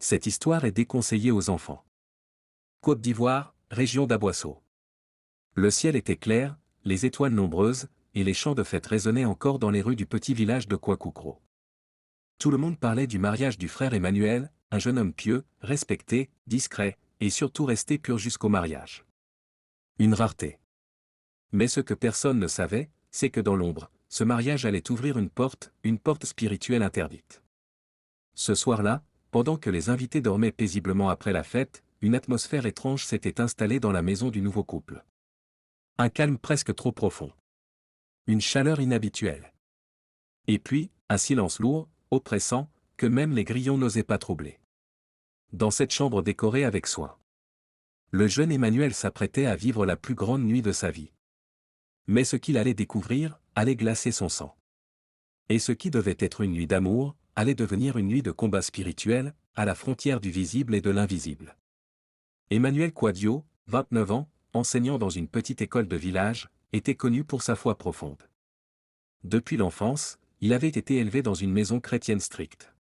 Cette histoire est déconseillée aux enfants. Côte d'Ivoire, région d'Aboisseau. Le ciel était clair, les étoiles nombreuses, et les chants de fête résonnaient encore dans les rues du petit village de Kouakoukro. Tout le monde parlait du mariage du frère Emmanuel, un jeune homme pieux, respecté, discret, et surtout resté pur jusqu'au mariage. Une rareté. Mais ce que personne ne savait, c'est que dans l'ombre, ce mariage allait ouvrir une porte spirituelle interdite. Ce soir-là, pendant que les invités dormaient paisiblement après la fête, une atmosphère étrange s'était installée dans la maison du nouveau couple. Un calme presque trop profond. Une chaleur inhabituelle. Et puis, un silence lourd, oppressant, que même les grillons n'osaient pas troubler. Dans cette chambre décorée avec soin, le jeune Emmanuel s'apprêtait à vivre la plus grande nuit de sa vie. Mais ce qu'il allait découvrir, allait glacer son sang. Et ce qui devait être une nuit d'amour, allait devenir une nuit de combat spirituel, à la frontière du visible et de l'invisible. Emmanuel Quadio, 29 ans, enseignant dans une petite école de village, était connu pour sa foi profonde. Depuis l'enfance, il avait été élevé dans une maison chrétienne stricte.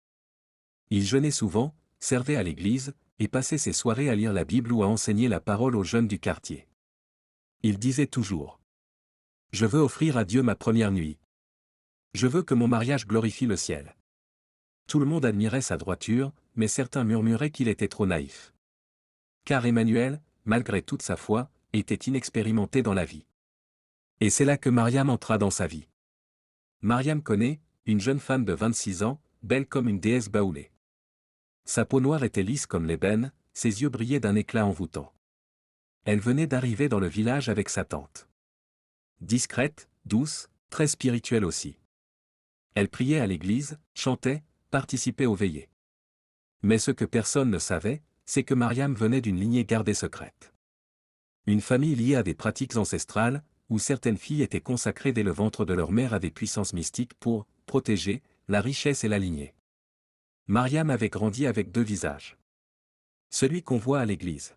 Il jeûnait souvent, servait à l'église, et passait ses soirées à lire la Bible ou à enseigner la parole aux jeunes du quartier. Il disait toujours: « Je veux offrir à Dieu ma première nuit. Je veux que mon mariage glorifie le ciel. » Tout le monde admirait sa droiture, mais certains murmuraient qu'il était trop naïf. Car Emmanuel, malgré toute sa foi, était inexpérimenté dans la vie. Et c'est là que Mariam entra dans sa vie. Mariam connaît, une jeune femme de 26 ans, belle comme une déesse baoulée. Sa peau noire était lisse comme l'ébène, ses yeux brillaient d'un éclat envoûtant. Elle venait d'arriver dans le village avec sa tante. Discrète, douce, très spirituelle aussi. Elle priait à l'église, chantait, participait aux veillées. Mais ce que personne ne savait, c'est que Mariam venait d'une lignée gardée secrète. Une famille liée à des pratiques ancestrales, où certaines filles étaient consacrées dès le ventre de leur mère à des puissances mystiques pour protéger la richesse et la lignée. Mariam avait grandi avec deux visages. Celui qu'on voit à l'église.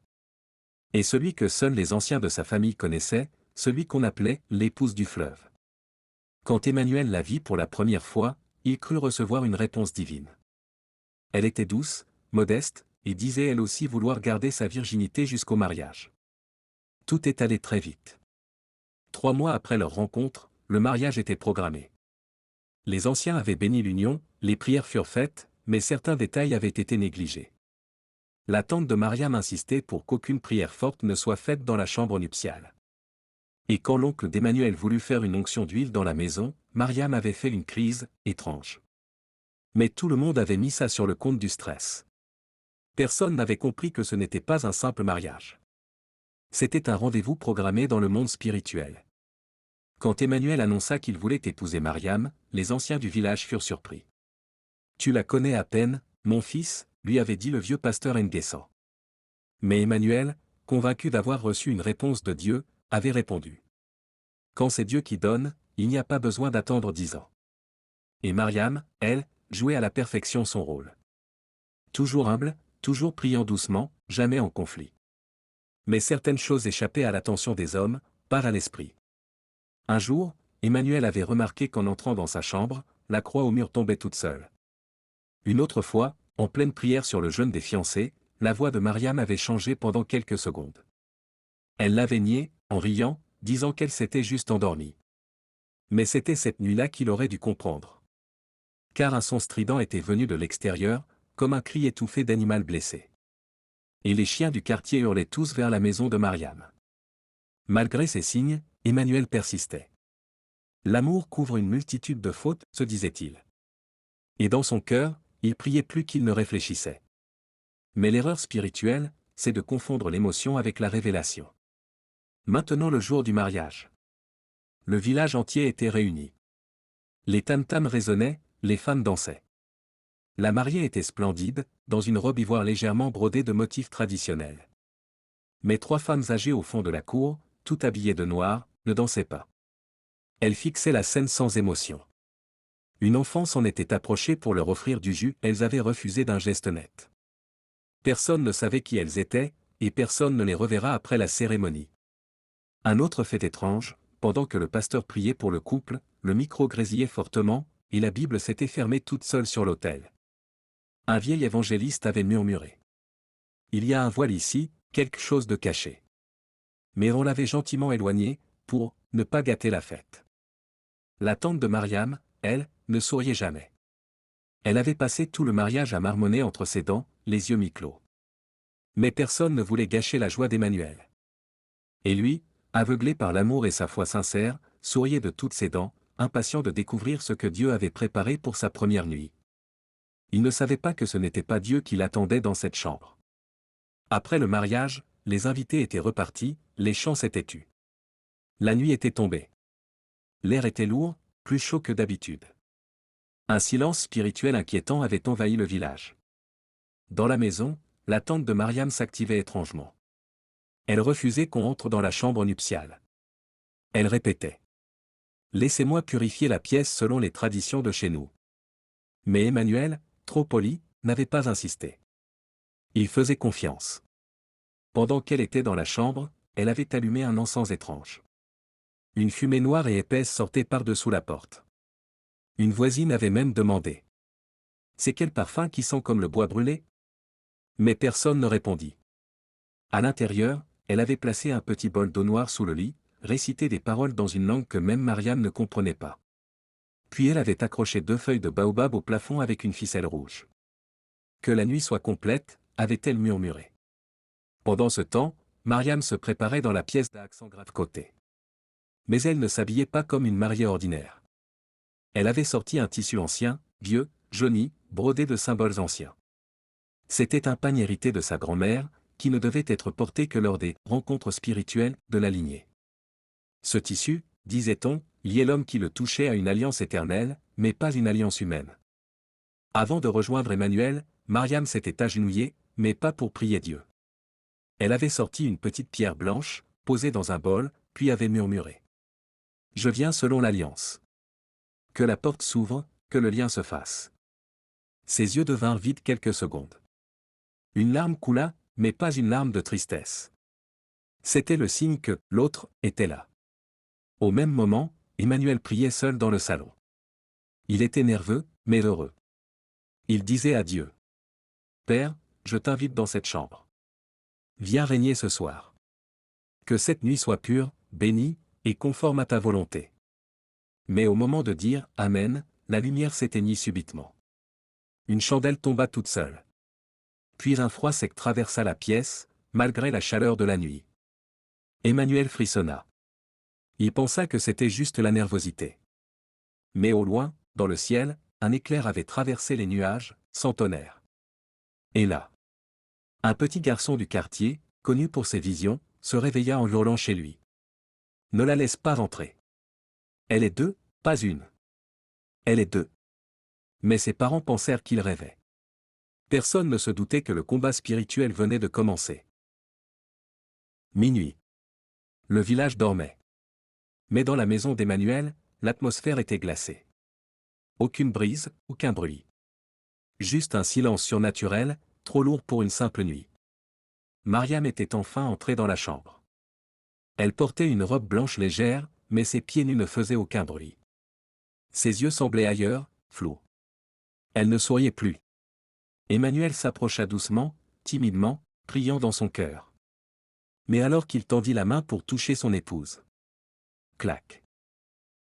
Et celui que seuls les anciens de sa famille connaissaient, celui qu'on appelait l'épouse du fleuve. Quand Emmanuel la vit pour la première fois, il crut recevoir une réponse divine. Elle était douce, modeste, et disait elle aussi vouloir garder sa virginité jusqu'au mariage. Tout est allé très vite. 3 mois après leur rencontre, le mariage était programmé. Les anciens avaient béni l'union, les prières furent faites, mais certains détails avaient été négligés. La tante de Mariam insistait pour qu'aucune prière forte ne soit faite dans la chambre nuptiale. Et quand l'oncle d'Emmanuel voulut faire une onction d'huile dans la maison, Mariam avait fait une crise étrange. Mais tout le monde avait mis ça sur le compte du stress. Personne n'avait compris que ce n'était pas un simple mariage. C'était un rendez-vous programmé dans le monde spirituel. Quand Emmanuel annonça qu'il voulait épouser Mariam, les anciens du village furent surpris. « Tu la connais à peine, mon fils » lui avait dit le vieux pasteur Nguessan. Mais Emmanuel, convaincu d'avoir reçu une réponse de Dieu, avait répondu: « Quand c'est Dieu qui donne, il n'y a pas besoin d'attendre 10 ans. » Et Mariam, elle, jouait à la perfection son rôle. Toujours humble, toujours priant doucement, jamais en conflit. Mais certaines choses échappaient à l'attention des hommes, pas à l'esprit. Un jour, Emmanuel avait remarqué qu'en entrant dans sa chambre, la croix au mur tombait toute seule. Une autre fois, en pleine prière sur le jeûne des fiancés, la voix de Mariam avait changé pendant quelques secondes. Elle l'avait nié, en riant, disant qu'elle s'était juste endormie. Mais c'était cette nuit-là qu'il aurait dû comprendre. Car un son strident était venu de l'extérieur, comme un cri étouffé d'animal blessé. Et les chiens du quartier hurlaient tous vers la maison de Mariam. Malgré ces signes, Emmanuel persistait. L'amour couvre une multitude de fautes, se disait-il. Et dans son cœur, il priait plus qu'il ne réfléchissait. Mais l'erreur spirituelle, c'est de confondre l'émotion avec la révélation. Maintenant le jour du mariage. Le village entier était réuni. Les tam-tams résonnaient, les femmes dansaient. La mariée était splendide, dans une robe ivoire légèrement brodée de motifs traditionnels. Mais 3 femmes âgées au fond de la cour, toutes habillées de noir, ne dansaient pas. Elles fixaient la scène sans émotion. Une enfant s'en était approchée pour leur offrir du jus, elles avaient refusé d'un geste net. Personne ne savait qui elles étaient, et personne ne les reverra après la cérémonie. Un autre fait étrange, pendant que le pasteur priait pour le couple, le micro grésillait fortement, et la Bible s'était fermée toute seule sur l'autel. Un vieil évangéliste avait murmuré. Il y a un voile ici, quelque chose de caché. Mais on l'avait gentiment éloigné, pour ne pas gâter la fête. La tante de Mariam, elle, ne souriait jamais. Elle avait passé tout le mariage à marmonner entre ses dents, les yeux mi-clos. Mais personne ne voulait gâcher la joie d'Emmanuel. Et lui, aveuglé par l'amour et sa foi sincère, souriait de toutes ses dents, impatient de découvrir ce que Dieu avait préparé pour sa première nuit. Il ne savait pas que ce n'était pas Dieu qui l'attendait dans cette chambre. Après le mariage, les invités étaient repartis, les chants s'étaient tus. La nuit était tombée. L'air était lourd, plus chaud que d'habitude. Un silence spirituel inquiétant avait envahi le village. Dans la maison, la tante de Mariam s'activait étrangement. Elle refusait qu'on entre dans la chambre nuptiale. Elle répétait. Laissez-moi purifier la pièce selon les traditions de chez nous. Mais Emmanuel, trop poli, n'avait pas insisté. Il faisait confiance. Pendant qu'elle était dans la chambre, elle avait allumé un encens étrange. Une fumée noire et épaisse sortait par-dessous la porte. Une voisine avait même demandé. C'est quel parfum qui sent comme le bois brûlé? Mais personne ne répondit. À l'intérieur, elle avait placé un petit bol d'eau noire sous le lit, récité des paroles dans une langue que même Mariam ne comprenait pas. Puis elle avait accroché 2 feuilles de baobab au plafond avec une ficelle rouge. Que la nuit soit complète, avait-elle murmuré. Pendant ce temps, Mariam se préparait dans la pièce d'un accent grave côté. Mais elle ne s'habillait pas comme une mariée ordinaire. Elle avait sorti un tissu ancien, vieux, jauni, brodé de symboles anciens. C'était un pagne hérité de sa grand-mère, qui ne devait être porté que lors des rencontres spirituelles de la lignée. Ce tissu, disait-on, liait l'homme qui le touchait à une alliance éternelle, mais pas une alliance humaine. Avant de rejoindre Emmanuel, Mariam s'était agenouillée, mais pas pour prier Dieu. Elle avait sorti une petite pierre blanche, posée dans un bol, puis avait murmuré. « Je viens selon l'alliance. Que la porte s'ouvre, que le lien se fasse. » Ses yeux devinrent vides quelques secondes. Une larme coula, mais pas une larme de tristesse. C'était le signe que l'autre était là. Au même moment, Emmanuel priait seul dans le salon. Il était nerveux, mais heureux. Il disait à Dieu. « Père, je t'invite dans cette chambre. Viens régner ce soir. Que cette nuit soit pure, bénie, et conforme à ta volonté. » Mais au moment de dire « Amen », la lumière s'éteignit subitement. Une chandelle tomba toute seule. Puis un froid sec traversa la pièce, malgré la chaleur de la nuit. Emmanuel frissonna. Il pensa que c'était juste la nervosité. Mais au loin, dans le ciel, un éclair avait traversé les nuages, sans tonnerre. Et là, un petit garçon du quartier, connu pour ses visions, se réveilla en hurlant chez lui. Ne la laisse pas rentrer. Elle est 2, pas une. Elle est 2. Mais ses parents pensèrent qu'il rêvait. Personne ne se doutait que le combat spirituel venait de commencer. Minuit. Le village dormait. Mais dans la maison d'Emmanuel, l'atmosphère était glacée. Aucune brise, aucun bruit. Juste un silence surnaturel, trop lourd pour une simple nuit. Mariam était enfin entrée dans la chambre. Elle portait une robe blanche légère, mais ses pieds nus ne faisaient aucun bruit. Ses yeux semblaient ailleurs, flous. Elle ne souriait plus. Emmanuel s'approcha doucement, timidement, priant dans son cœur. Mais alors qu'il tendit la main pour toucher son épouse. Clac.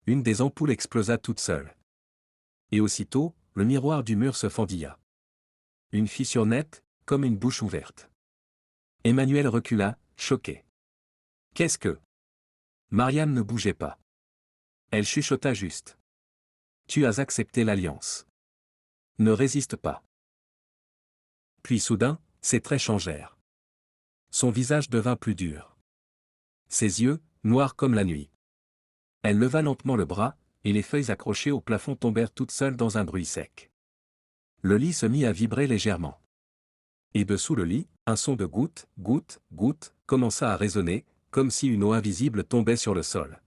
Une des ampoules explosa toute seule. Et aussitôt, le miroir du mur se fendilla. Une fissure nette, comme une bouche ouverte. Emmanuel recula, choqué. Qu'est-ce que... Mariam ne bougeait pas. Elle chuchota juste. Tu as accepté l'alliance. Ne résiste pas. Puis soudain, ses traits changèrent. Son visage devint plus dur. Ses yeux, noirs comme la nuit. Elle leva lentement le bras, et les feuilles accrochées au plafond tombèrent toutes seules dans un bruit sec. Le lit se mit à vibrer légèrement. Et dessous le lit, un son de goutte, goutte, goutte, commença à résonner, comme si une eau invisible tombait sur le sol.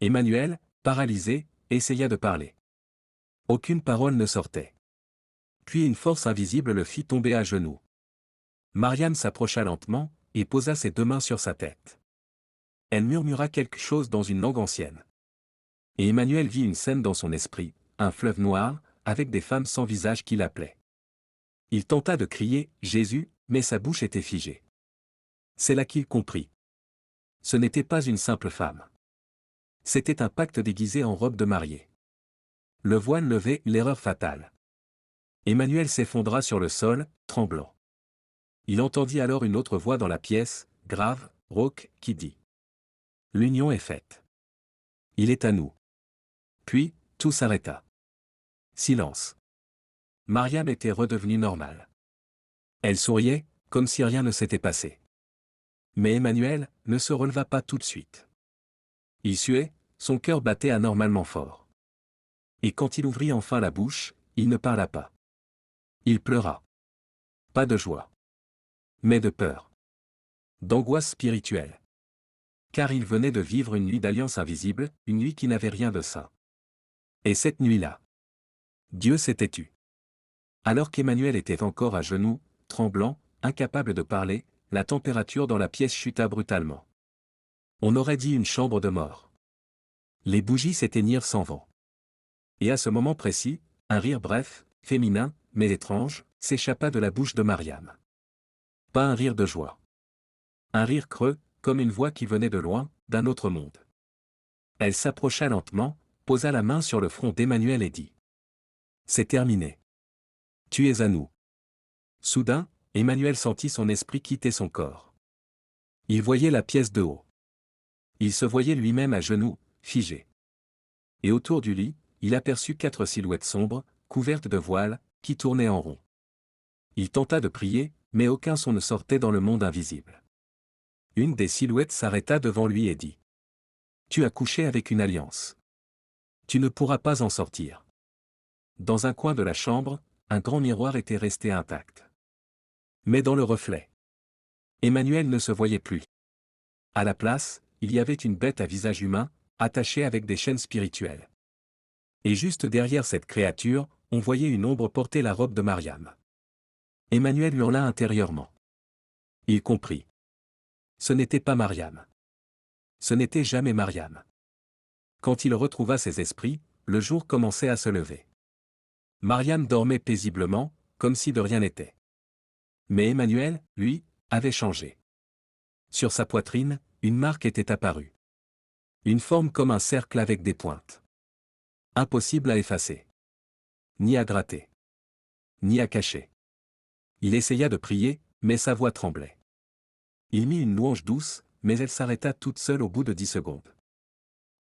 Emmanuel, paralysé, essaya de parler. Aucune parole ne sortait. Puis une force invisible le fit tomber à genoux. Mariam s'approcha lentement, et posa ses 2 mains sur sa tête. Elle murmura quelque chose dans une langue ancienne. Et Emmanuel vit une scène dans son esprit, un fleuve noir, avec des femmes sans visage qui l'appelaient. Il tenta de crier « Jésus », mais sa bouche était figée. C'est là qu'il comprit. Ce n'était pas une simple femme. C'était un pacte déguisé en robe de mariée. Le voile levé, l'erreur fatale. Emmanuel s'effondra sur le sol, tremblant. Il entendit alors une autre voix dans la pièce, grave, rauque, qui dit « L'union est faite. Il est à nous. » Puis, tout s'arrêta. Silence. Mariam était redevenue normale. Elle souriait, comme si rien ne s'était passé. Mais Emmanuel ne se releva pas tout de suite. Il suait, son cœur battait anormalement fort. Et quand il ouvrit enfin la bouche, il ne parla pas. Il pleura. Pas de joie. Mais de peur. D'angoisse spirituelle. Car il venait de vivre une nuit d'alliance invisible, une nuit qui n'avait rien de saint. Et cette nuit-là, Dieu s'était tu. Alors qu'Emmanuel était encore à genoux, tremblant, incapable de parler, la température dans la pièce chuta brutalement. On aurait dit une chambre de mort. Les bougies s'éteignirent sans vent. Et à ce moment précis, un rire bref, féminin, mais étrange, s'échappa de la bouche de Mariam. Pas un rire de joie. Un rire creux, comme une voix qui venait de loin, d'un autre monde. Elle s'approcha lentement, posa la main sur le front d'Emmanuel et dit « C'est terminé. Tu es à nous. » Soudain, Emmanuel sentit son esprit quitter son corps. Il voyait la pièce de haut. Il se voyait lui-même à genoux, figé. Et autour du lit, il aperçut 4 silhouettes sombres, couvertes de voiles, qui tournaient en rond. Il tenta de prier, mais aucun son ne sortait dans le monde invisible. Une des silhouettes s'arrêta devant lui et dit « Tu as couché avec une alliance. Tu ne pourras pas en sortir. » Dans un coin de la chambre, un grand miroir était resté intact. Mais dans le reflet, Emmanuel ne se voyait plus. À la place, il y avait une bête à visage humain, attachée avec des chaînes spirituelles. Et juste derrière cette créature, on voyait une ombre porter la robe de Mariam. Emmanuel hurla intérieurement. Il comprit. Ce n'était pas Mariam. Ce n'était jamais Mariam. Quand il retrouva ses esprits, le jour commençait à se lever. Mariam dormait paisiblement, comme si de rien n'était. Mais Emmanuel, lui, avait changé. Sur sa poitrine, une marque était apparue. Une forme comme un cercle avec des pointes. Impossible à effacer. Ni à gratter. Ni à cacher. Il essaya de prier, mais sa voix tremblait. Il mit une louange douce, mais elle s'arrêta toute seule au bout de 10 secondes.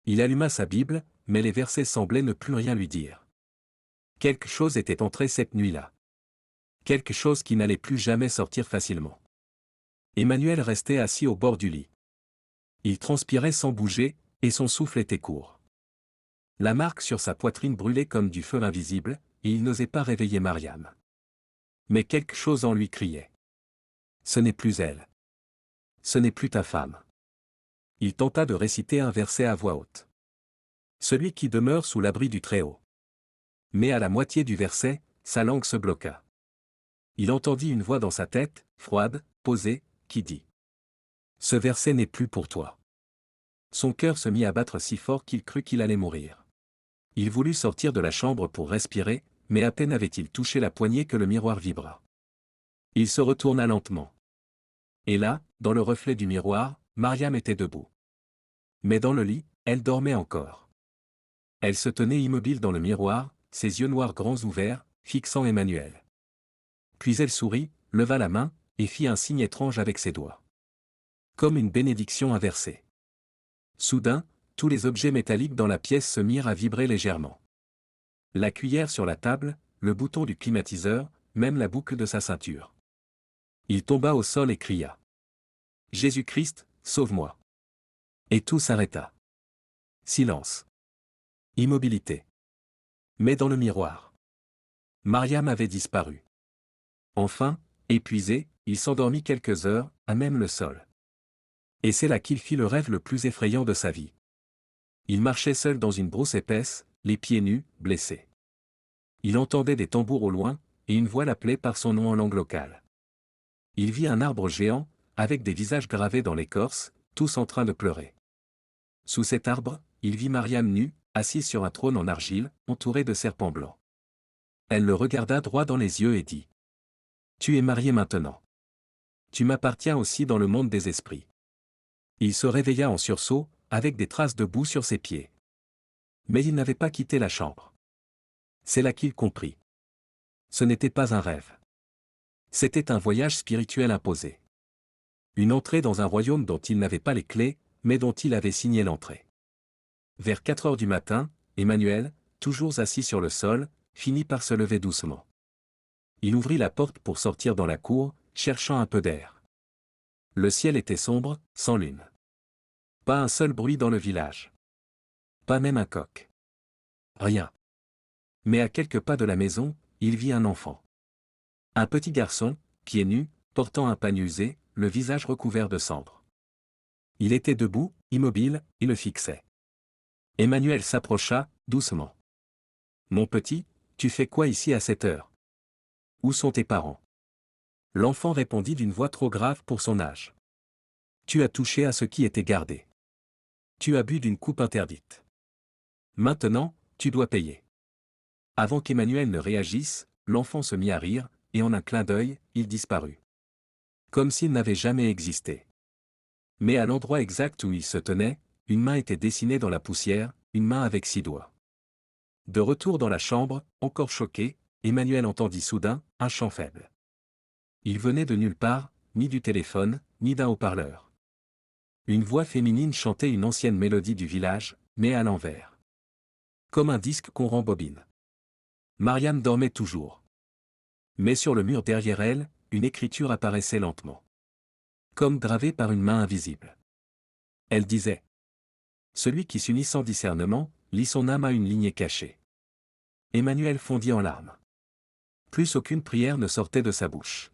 Il alluma sa Bible, mais les versets semblaient ne plus rien lui dire. Quelque chose était entré cette nuit-là. Quelque chose qui n'allait plus jamais sortir facilement. Emmanuel restait assis au bord du lit. Il transpirait sans bouger, et son souffle était court. La marque sur sa poitrine brûlait comme du feu invisible, et il n'osait pas réveiller Mariam. Mais quelque chose en lui criait. Ce n'est plus elle. Ce n'est plus ta femme. Il tenta de réciter un verset à voix haute. Celui qui demeure sous l'abri du Très-Haut. Mais à la moitié du verset, sa langue se bloqua. Il entendit une voix dans sa tête, froide, posée, qui dit « Ce verset n'est plus pour toi. » Son cœur se mit à battre si fort qu'il crut qu'il allait mourir. Il voulut sortir de la chambre pour respirer, mais à peine avait-il touché la poignée que le miroir vibra. Il se retourna lentement. Et là, dans le reflet du miroir, Mariam était debout. Mais dans le lit, elle dormait encore. Elle se tenait immobile dans le miroir, ses yeux noirs grands ouverts, fixant Emmanuel. Puis elle sourit, leva la main, et fit un signe étrange avec ses doigts. Comme une bénédiction inversée. Soudain, tous les objets métalliques dans la pièce se mirent à vibrer légèrement. La cuillère sur la table, le bouton du climatiseur, même la boucle de sa ceinture. Il tomba au sol et cria « Jésus-Christ, sauve-moi !» Et tout s'arrêta. Silence. Immobilité. Mais dans le miroir, Mariam avait disparu. Enfin, épuisé, il s'endormit quelques heures, à même le sol. Et c'est là qu'il fit le rêve le plus effrayant de sa vie. Il marchait seul dans une brousse épaisse, les pieds nus, blessé. Il entendait des tambours au loin, et une voix l'appelait par son nom en langue locale. Il vit un arbre géant, avec des visages gravés dans l'écorce, tous en train de pleurer. Sous cet arbre, il vit Mariam nue, assise sur un trône en argile, entourée de serpents blancs. Elle le regarda droit dans les yeux et dit Tu es marié maintenant. Tu m'appartiens aussi dans le monde des esprits. Il se réveilla en sursaut, avec des traces de boue sur ses pieds. Mais il n'avait pas quitté la chambre. C'est là qu'il comprit. Ce n'était pas un rêve. C'était un voyage spirituel imposé. Une entrée dans un royaume dont il n'avait pas les clés, mais dont il avait signé l'entrée. Vers 4 heures du matin, Emmanuel, toujours assis sur le sol, finit par se lever doucement. Il ouvrit la porte pour sortir dans la cour, cherchant un peu d'air. Le ciel était sombre, sans lune. Pas un seul bruit dans le village. Pas même un coq. Rien. Mais à quelques pas de la maison, il vit un enfant. Un petit garçon, pieds nus, portant un pagne usé, le visage recouvert de cendres. Il était debout, immobile, et le fixait. Emmanuel s'approcha, doucement. « Mon petit, tu fais quoi ici à cette heure? Où sont tes parents ?» L'enfant répondit d'une voix trop grave pour son âge. « Tu as touché à ce qui était gardé. Tu as bu d'une coupe interdite. Maintenant, tu dois payer. » Avant qu'Emmanuel ne réagisse, l'enfant se mit à rire, et en un clin d'œil, il disparut. Comme s'il n'avait jamais existé. Mais à l'endroit exact où il se tenait, une main était dessinée dans la poussière, une main avec 6 doigts. De retour dans la chambre, encore choqué, Emmanuel entendit soudain un chant faible. Il venait de nulle part, ni du téléphone, ni d'un haut-parleur. Une voix féminine chantait une ancienne mélodie du village, mais à l'envers. Comme un disque qu'on rembobine. Mariam dormait toujours. Mais sur le mur derrière elle, une écriture apparaissait lentement. Comme gravée par une main invisible. Elle disait. Celui qui s'unit sans discernement, lie son âme à une lignée cachée. Emmanuel fondit en larmes. Plus aucune prière ne sortait de sa bouche.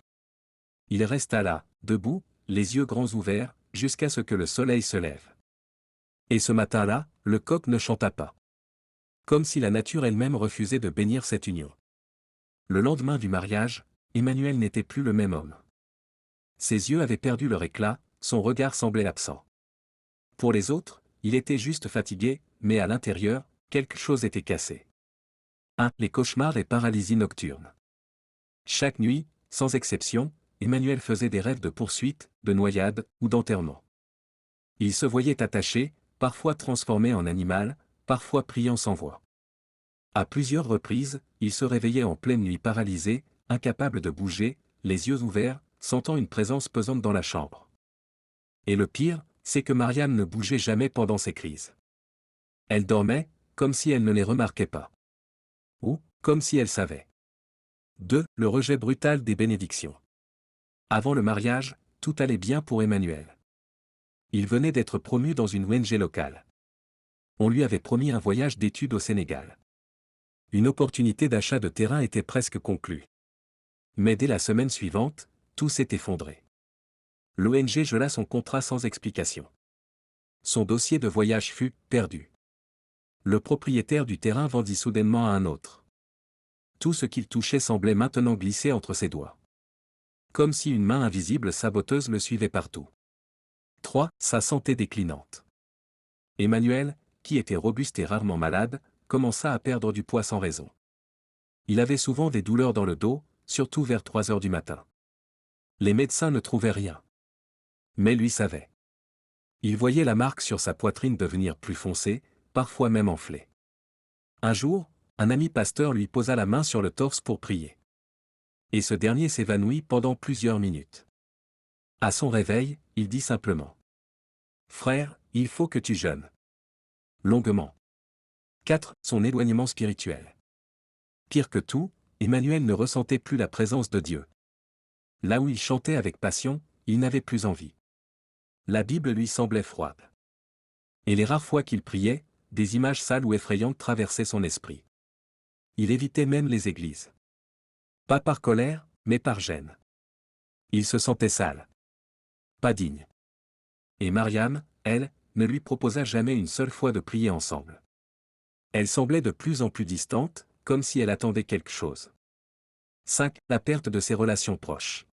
Il resta là, debout, les yeux grands ouverts, jusqu'à ce que le soleil se lève. Et ce matin-là, le coq ne chanta pas. Comme si la nature elle-même refusait de bénir cette union. Le lendemain du mariage, Emmanuel n'était plus le même homme. Ses yeux avaient perdu leur éclat, son regard semblait absent. Pour les autres, il était juste fatigué, mais à l'intérieur, quelque chose était cassé. 1. Les cauchemars et paralysies nocturnes. Chaque nuit, sans exception, Emmanuel faisait des rêves de poursuite, de noyade ou d'enterrement. Il se voyait attaché, parfois transformé en animal, parfois priant sans voix. À plusieurs reprises, il se réveillait en pleine nuit paralysé, incapable de bouger, les yeux ouverts, sentant une présence pesante dans la chambre. Et le pire, c'est que Mariam ne bougeait jamais pendant ces crises. Elle dormait, comme si elle ne les remarquait pas. Ou, comme si elle savait. 2. Le rejet brutal des bénédictions. Avant le mariage, tout allait bien pour Emmanuel. Il venait d'être promu dans une ONG locale. On lui avait promis un voyage d'études au Sénégal. Une opportunité d'achat de terrain était presque conclue. Mais dès la semaine suivante, tout s'est effondré. L'ONG gela son contrat sans explication. Son dossier de voyage fut perdu. Le propriétaire du terrain vendit soudainement à un autre. Tout ce qu'il touchait semblait maintenant glisser entre ses doigts. Comme si une main invisible saboteuse le suivait partout. 3. Sa santé déclinante. Emmanuel, qui était robuste et rarement malade, commença à perdre du poids sans raison. Il avait souvent des douleurs dans le dos, surtout vers 3 heures du matin. Les médecins ne trouvaient rien. Mais lui savait. Il voyait la marque sur sa poitrine devenir plus foncée, parfois même enflée. Un jour, un ami pasteur lui posa la main sur le torse pour prier. Et ce dernier s'évanouit pendant plusieurs minutes. À son réveil, il dit simplement. « Frère, il faut que tu jeûnes. » Longuement. 4. Son éloignement spirituel. Pire que tout, Emmanuel ne ressentait plus la présence de Dieu. Là où il chantait avec passion, il n'avait plus envie. La Bible lui semblait froide. Et les rares fois qu'il priait, des images sales ou effrayantes traversaient son esprit. Il évitait même les églises. Pas par colère, mais par gêne. Il se sentait sale. Pas digne. Et Mariam, elle, ne lui proposa jamais une seule fois de prier ensemble. Elle semblait de plus en plus distante, comme si elle attendait quelque chose. 5. La perte de ses relations proches.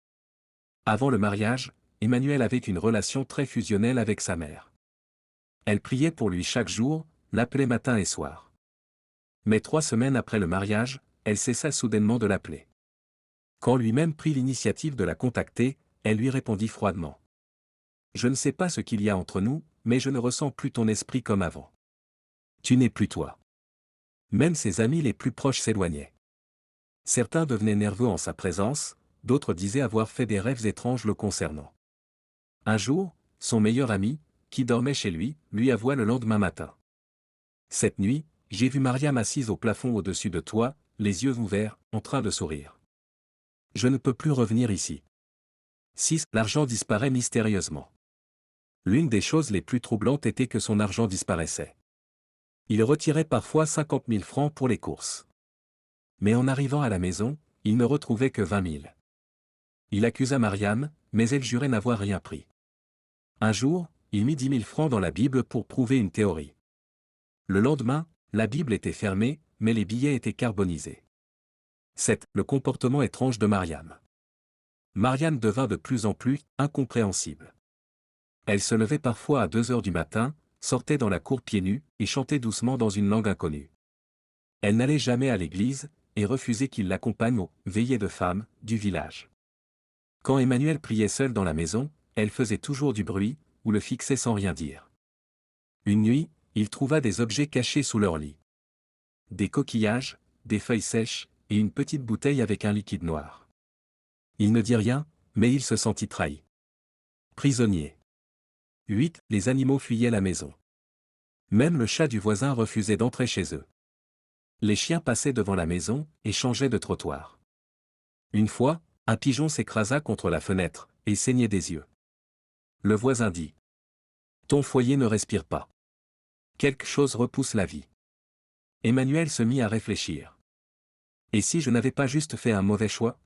Avant le mariage, Emmanuel avait une relation très fusionnelle avec sa mère. Elle priait pour lui chaque jour, l'appelait matin et soir. Mais 3 semaines après le mariage, elle cessa soudainement de l'appeler. Quand lui-même prit l'initiative de la contacter, elle lui répondit froidement. Je ne sais pas ce qu'il y a entre nous, mais je ne ressens plus ton esprit comme avant. Tu n'es plus toi. Même ses amis les plus proches s'éloignaient. Certains devenaient nerveux en sa présence, d'autres disaient avoir fait des rêves étranges le concernant. Un jour, son meilleur ami, qui dormait chez lui, lui avoua le lendemain matin. Cette nuit, j'ai vu Mariam assise au plafond au-dessus de toi, les yeux ouverts, en train de sourire. Je ne peux plus revenir ici. 6. L'argent disparaît mystérieusement. L'une des choses les plus troublantes était que son argent disparaissait. Il retirait parfois 50 000 francs pour les courses. Mais en arrivant à la maison, il ne retrouvait que 20 000. Il accusa Mariam, mais elle jurait n'avoir rien pris. Un jour, il mit 10 000 francs dans la Bible pour prouver une théorie. Le lendemain, la Bible était fermée, mais les billets étaient carbonisés. 7. Le comportement étrange de Mariam. Mariam devint de plus en plus incompréhensible. Elle se levait parfois à 2 heures du matin, sortait dans la cour pieds nus, et chantait doucement dans une langue inconnue. Elle n'allait jamais à l'église, et refusait qu'il l'accompagne aux veillées de femmes du village. Quand Emmanuel priait seul dans la maison, elle faisait toujours du bruit, ou le fixait sans rien dire. Une nuit, il trouva des objets cachés sous leur lit. Des coquillages, des feuilles sèches, et une petite bouteille avec un liquide noir. Il ne dit rien, mais il se sentit trahi. Prisonnier. 8. Les animaux fuyaient la maison. Même le chat du voisin refusait d'entrer chez eux. Les chiens passaient devant la maison, et changeaient de trottoir. Une fois, un pigeon s'écrasa contre la fenêtre, et saignait des yeux. Le voisin dit. Ton foyer ne respire pas. Quelque chose repousse la vie. Emmanuel se mit à réfléchir. Et si je n'avais pas juste fait un mauvais choix?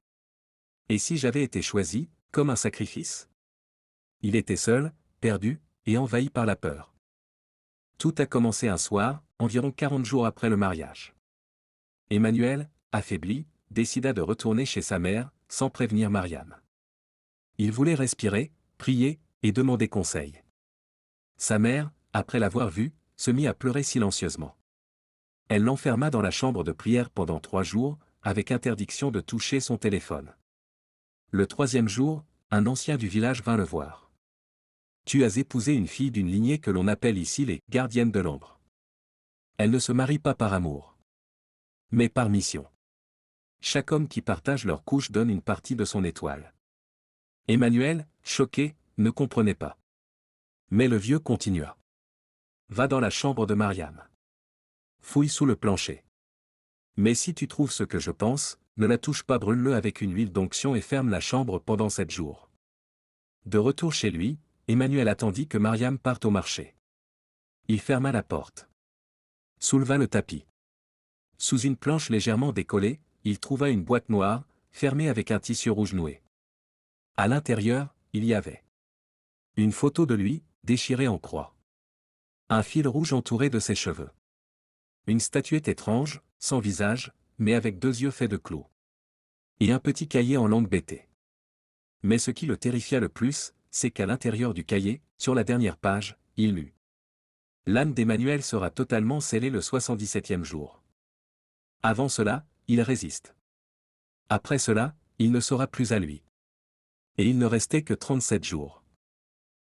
Et si j'avais été choisi, comme un sacrifice? Il était seul, perdu, et envahi par la peur. Tout a commencé un soir, environ 40 jours après le mariage. Emmanuel, affaibli, décida de retourner chez sa mère, sans prévenir Mariam. Il voulait respirer, prier, et demander conseil. Sa mère, après l'avoir vu, se mit à pleurer silencieusement. Elle l'enferma dans la chambre de prière pendant 3 jours, avec interdiction de toucher son téléphone. Le 3e jour, un ancien du village vint le voir. Tu as épousé une fille d'une lignée que l'on appelle ici les gardiennes de l'ombre. Elle ne se marie pas par amour, mais par mission. Chaque homme qui partage leur couche donne une partie de son étoile. Emmanuel, choqué, ne comprenait pas. Mais le vieux continua. Va dans la chambre de Mariam. Fouille sous le plancher. Mais si tu trouves ce que je pense, ne la touche pas, brûle-le avec une huile d'onction et ferme la chambre pendant 7 jours. De retour chez lui, Emmanuel attendit que Mariam parte au marché. Il ferma la porte. Souleva le tapis. Sous une planche légèrement décollée, il trouva une boîte noire, fermée avec un tissu rouge noué. À l'intérieur, il y avait une photo de lui, déchirée en croix. Un fil rouge entouré de ses cheveux. Une statuette étrange, sans visage, mais avec 2 yeux faits de clous. Et un petit cahier en langue bêtée. Mais ce qui le terrifia le plus, c'est qu'à l'intérieur du cahier, sur la dernière page, il lut. L'âme d'Emmanuel sera totalement scellée le 77e jour. Avant cela, il résiste. Après cela, il ne sera plus à lui. Et il ne restait que 37 jours.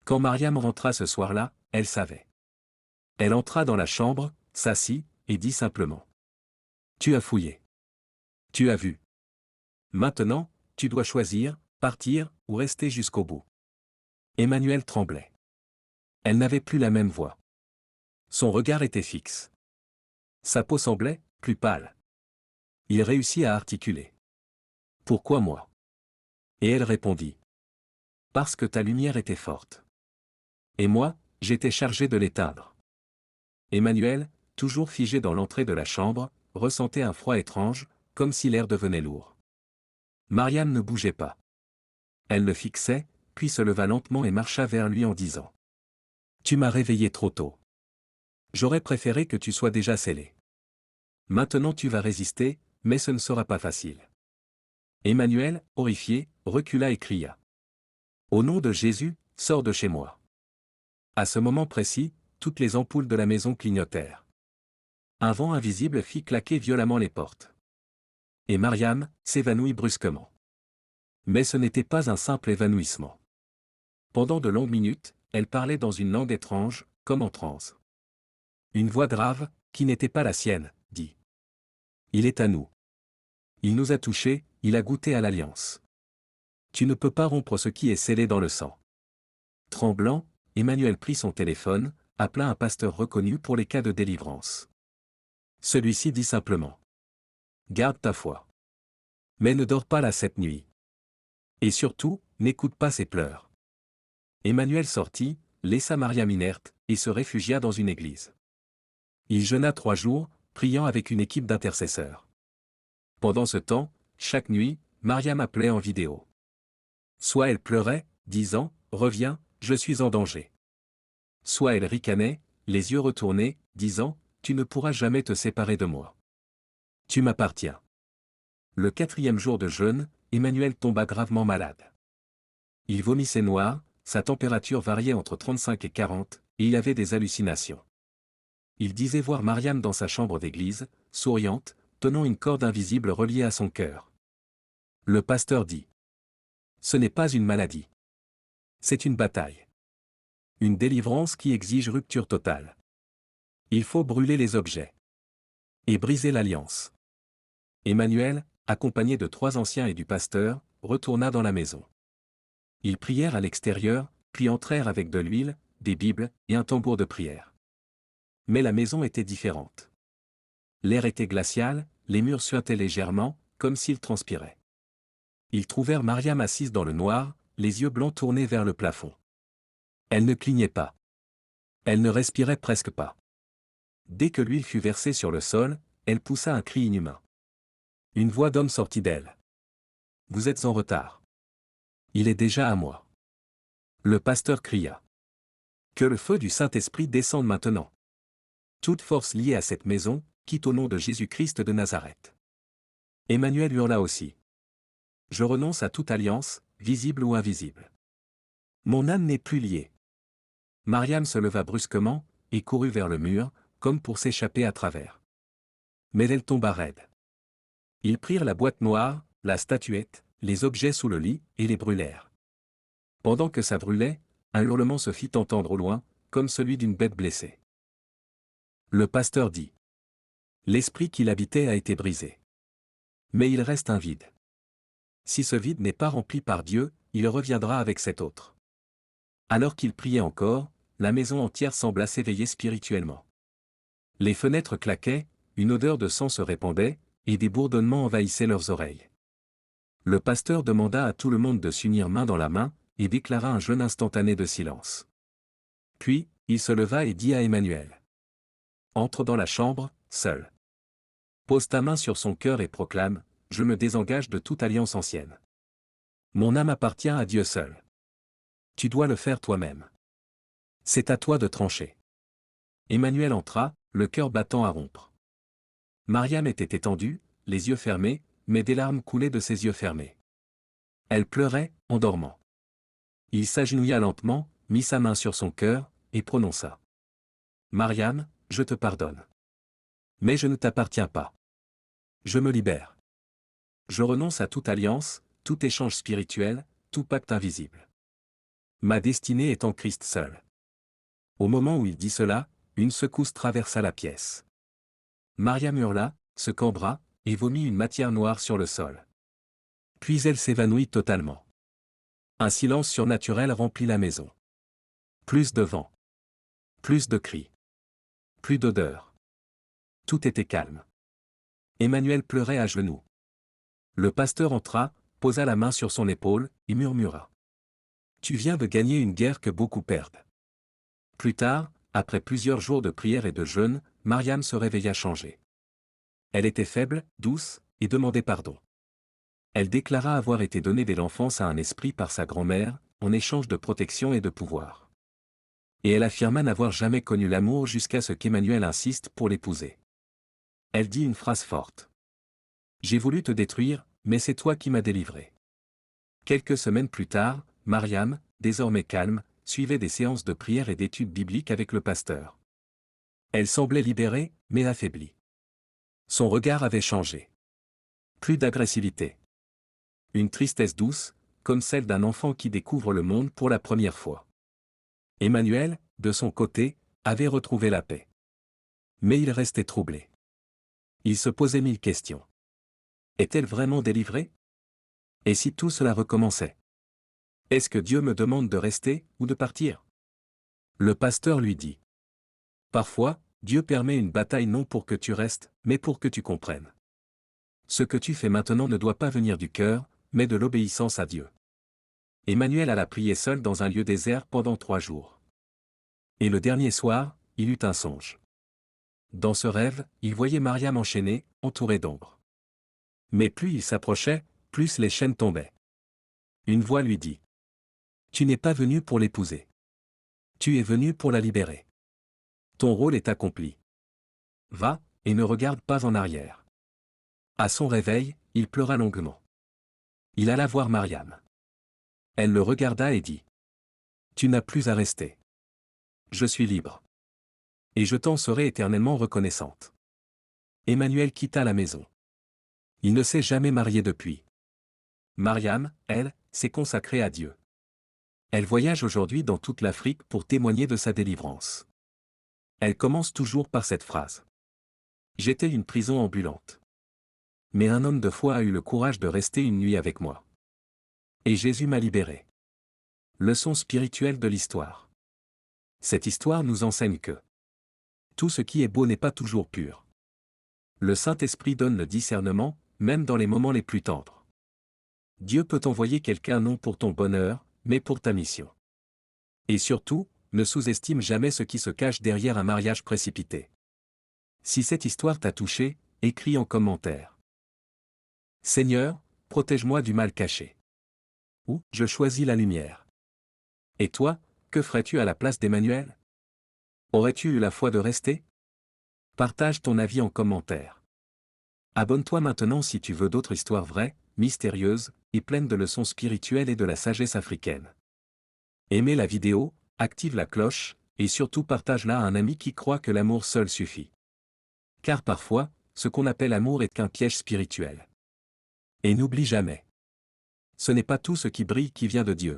Quand Mariam rentra ce soir-là, elle savait. Elle entra dans la chambre, s'assit, et dit simplement. Tu as fouillé. Tu as vu. Maintenant, tu dois choisir, partir, ou rester jusqu'au bout. Emmanuel tremblait. Elle n'avait plus la même voix. Son regard était fixe. Sa peau semblait plus pâle. Il réussit à articuler. Pourquoi moi? Et elle répondit. Parce que ta lumière était forte. Et moi, j'étais chargé de l'éteindre. Emmanuel, toujours figé dans l'entrée de la chambre, ressentait un froid étrange, comme si l'air devenait lourd. Mariam ne bougeait pas. Elle le fixait, puis se leva lentement et marcha vers lui en disant. Tu m'as réveillé trop tôt. J'aurais préféré que tu sois déjà scellé. Maintenant tu vas résister, mais ce ne sera pas facile. Emmanuel, horrifié, recula et cria. Au nom de Jésus, sors de chez moi. À ce moment précis, toutes les ampoules de la maison clignotèrent. Un vent invisible fit claquer violemment les portes. Et Mariam s'évanouit brusquement. Mais ce n'était pas un simple évanouissement. Pendant de longues minutes, elle parlait dans une langue étrange, comme en transe. Une voix grave, qui n'était pas la sienne, dit. Il est à nous. Il nous a touchés, il a goûté à l'alliance. Tu ne peux pas rompre ce qui est scellé dans le sang. Tremblant, Emmanuel prit son téléphone, appela un pasteur reconnu pour les cas de délivrance. Celui-ci dit simplement. Garde ta foi. Mais ne dors pas là cette nuit. Et surtout, n'écoute pas ses pleurs. Emmanuel sortit, laissa Mariam inerte, et se réfugia dans une église. Il jeûna 3 jours, priant avec une équipe d'intercesseurs. Pendant ce temps, chaque nuit, Mariam appelait en vidéo. Soit elle pleurait, disant « Reviens, je suis en danger ». Soit elle ricanait, les yeux retournés, disant « Tu ne pourras jamais te séparer de moi. Tu m'appartiens ». Le 4e jour de jeûne, Emmanuel tomba gravement malade. Il vomissait noir, sa température variait entre 35 et 40, et il avait des hallucinations. Il disait voir Mariam dans sa chambre d'église, souriante, tenant une corde invisible reliée à son cœur. Le pasteur dit. Ce n'est pas une maladie. C'est une bataille. Une délivrance qui exige rupture totale. Il faut brûler les objets. Et briser l'alliance. Emmanuel, accompagné de 3 anciens et du pasteur, retourna dans la maison. Ils prièrent à l'extérieur, puis entrèrent avec de l'huile, des Bibles et un tambour de prière. Mais la maison était différente. L'air était glacial, les murs suintaient légèrement, comme s'ils transpiraient. Ils trouvèrent Mariam assise dans le noir, les yeux blancs tournés vers le plafond. Elle ne clignait pas. Elle ne respirait presque pas. Dès que l'huile fut versée sur le sol, elle poussa un cri inhumain. Une voix d'homme sortit d'elle. « Vous êtes en retard. Il est déjà à moi. » Le pasteur cria. « Que le feu du Saint-Esprit descende maintenant. Toute force liée à cette maison, quitte au nom de Jésus-Christ de Nazareth. » Emmanuel hurla aussi. « Je renonce à toute alliance, visible ou invisible. Mon âme n'est plus liée. » Mariam se leva brusquement, et courut vers le mur, comme pour s'échapper à travers. Mais elle tomba raide. Ils prirent la boîte noire, la statuette, les objets sous le lit, et les brûlèrent. Pendant que ça brûlait, un hurlement se fit entendre au loin, comme celui d'une bête blessée. Le pasteur dit. L'esprit qui l'habitait a été brisé. Mais il reste un vide. Si ce vide n'est pas rempli par Dieu, il reviendra avec cet autre. Alors qu'il priait encore, la maison entière sembla s'éveiller spirituellement. Les fenêtres claquaient, une odeur de sang se répandait, et des bourdonnements envahissaient leurs oreilles. Le pasteur demanda à tout le monde de s'unir main dans la main, et déclara un jeûne instantané de silence. Puis, il se leva et dit à Emmanuel. Entre dans la chambre, seul. Pose ta main sur son cœur et proclame, je me désengage de toute alliance ancienne. Mon âme appartient à Dieu seul. Tu dois le faire toi-même. C'est à toi de trancher. Emmanuel entra, le cœur battant à rompre. Mariam était étendue, les yeux fermés, mais des larmes coulaient de ses yeux fermés. Elle pleurait, en dormant. Il s'agenouilla lentement, mit sa main sur son cœur, et prononça. Mariam, je te pardonne. Mais je ne t'appartiens pas. Je me libère. Je renonce à toute alliance, tout échange spirituel, tout pacte invisible. Ma destinée est en Christ seul. Au moment où il dit cela, une secousse traversa la pièce. Mariam hurla, se cambra, et vomit une matière noire sur le sol. Puis elle s'évanouit totalement. Un silence surnaturel remplit la maison. Plus de vent. Plus de cris. Plus d'odeur. Tout était calme. Emmanuel pleurait à genoux. Le pasteur entra, posa la main sur son épaule, et murmura. Tu viens de gagner une guerre que beaucoup perdent. Plus tard, après plusieurs jours de prière et de jeûne, Mariam se réveilla changée. Elle était faible, douce, et demandait pardon. Elle déclara avoir été donnée dès l'enfance à un esprit par sa grand-mère, en échange de protection et de pouvoir. Et elle affirma n'avoir jamais connu l'amour jusqu'à ce qu'Emmanuel insiste pour l'épouser. Elle dit une phrase forte. J'ai voulu te détruire, mais c'est toi qui m'as délivré. Quelques semaines plus tard, Mariam, désormais calme, suivait des séances de prière et d'études bibliques avec le pasteur. Elle semblait libérée, mais affaiblie. Son regard avait changé. Plus d'agressivité. Une tristesse douce, comme celle d'un enfant qui découvre le monde pour la première fois. Emmanuel, de son côté, avait retrouvé la paix. Mais il restait troublé. Il se posait 1000 questions. Est-elle vraiment délivrée? Et si tout cela recommençait? Est-ce que Dieu me demande de rester ou de partir? Le pasteur lui dit. Parfois, Dieu permet une bataille non pour que tu restes, mais pour que tu comprennes. Ce que tu fais maintenant ne doit pas venir du cœur, mais de l'obéissance à Dieu. Emmanuel alla prier seul dans un lieu désert pendant 3 jours. Et le dernier soir, il eut un songe. Dans ce rêve, il voyait Mariam enchaînée, entourée d'ombre. Mais plus il s'approchait, plus les chaînes tombaient. Une voix lui dit. Tu n'es pas venu pour l'épouser. Tu es venu pour la libérer. Ton rôle est accompli. Va, et ne regarde pas en arrière. À son réveil, il pleura longuement. Il alla voir Mariam. Elle le regarda et dit. Tu n'as plus à rester. Je suis libre. Et je t'en serai éternellement reconnaissante. Emmanuel quitta la maison. Il ne s'est jamais marié depuis. Mariam, elle, s'est consacrée à Dieu. Elle voyage aujourd'hui dans toute l'Afrique pour témoigner de sa délivrance. Elle commence toujours par cette phrase. J'étais une prison ambulante. Mais un homme de foi a eu le courage de rester une nuit avec moi. Et Jésus m'a libéré. Leçon spirituelle de l'histoire. Cette histoire nous enseigne que tout ce qui est beau n'est pas toujours pur. Le Saint-Esprit donne le discernement, même dans les moments les plus tendres. Dieu peut envoyer quelqu'un non pour ton bonheur, mais pour ta mission. Et surtout, ne sous-estime jamais ce qui se cache derrière un mariage précipité. Si cette histoire t'a touché, écris en commentaire. Seigneur, protège-moi du mal caché. Ou, je choisis la lumière. Et toi, que ferais-tu à la place d'Emmanuel? Aurais-tu eu la foi de rester? Partage ton avis en commentaire. Abonne-toi maintenant si tu veux d'autres histoires vraies, mystérieuses, et pleines de leçons spirituelles et de la sagesse africaine. Aimez la vidéo, active la cloche, et surtout partage-la à un ami qui croit que l'amour seul suffit. Car parfois, ce qu'on appelle amour est qu'un piège spirituel. Et n'oublie jamais. Ce n'est pas tout ce qui brille qui vient de Dieu.